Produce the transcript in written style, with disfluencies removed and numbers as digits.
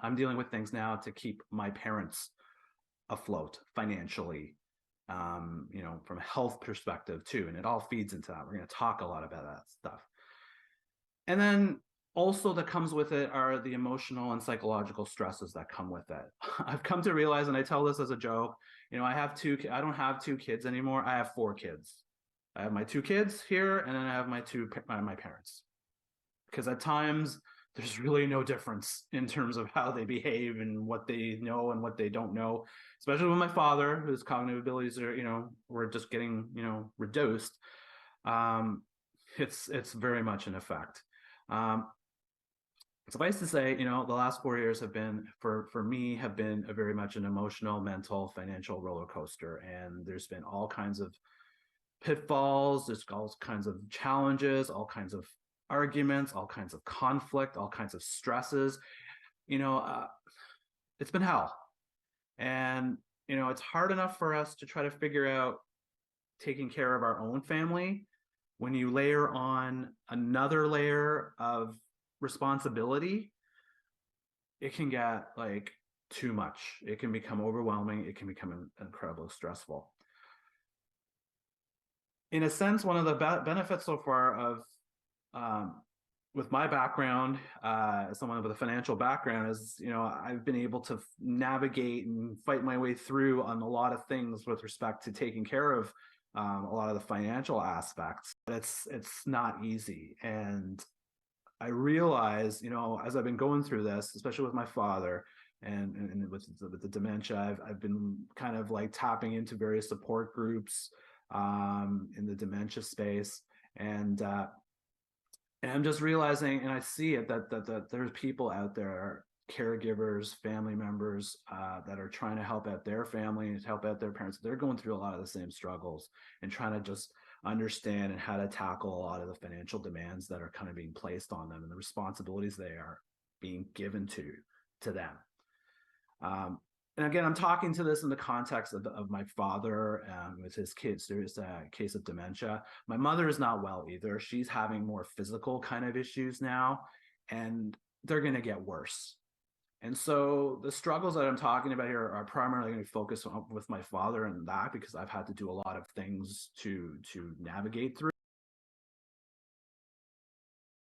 I'm dealing with things now to keep my parents afloat financially, from a health perspective too. And it all feeds into that. We're going to talk a lot about that stuff. And then also that comes with it are the emotional and psychological stresses that come with it. I've come to realize, and I tell this as a joke, I don't have two kids anymore. I have four kids. I have my two kids here, and then I have my parents. Because at times there's really no difference in terms of how they behave and what they know and what they don't know, especially with my father, whose cognitive abilities were just getting, reduced. It's very much an effect. Suffice to say, the last 4 years have been, for me, have been a very much an emotional, mental, financial roller coaster. And there's been all kinds of pitfalls, there's all kinds of challenges, all kinds of arguments, all kinds of conflict, all kinds of stresses. It's been hell. And, it's hard enough for us to try to figure out taking care of our own family. When you layer on another layer of responsibility, it can get like too much. It can become overwhelming. It can become incredibly stressful. In a sense, one of the benefits so far of with my background, someone with a financial background, is I've been able to navigate and fight my way through on a lot of things with respect to taking care of a lot of the financial aspects. But it's not easy, and I realize, as I've been going through this, especially with my father and with the dementia, I've been kind of like tapping into various support groups in the dementia space, and I'm just realizing, and I see it, that there's people out there, caregivers, family members that are trying to help out their family and help out their parents. They're going through a lot of the same struggles and trying to just understand and how to tackle a lot of the financial demands that are kind of being placed on them and the responsibilities they are being given to them. And again, I'm talking to this in the context of my father with his kids. There's a case of dementia. My mother is not well either. She's having more physical kind of issues now, and they're going to get worse. And so the struggles that I'm talking about here are primarily going to focus on with my father and that, because I've had to do a lot of things to navigate through.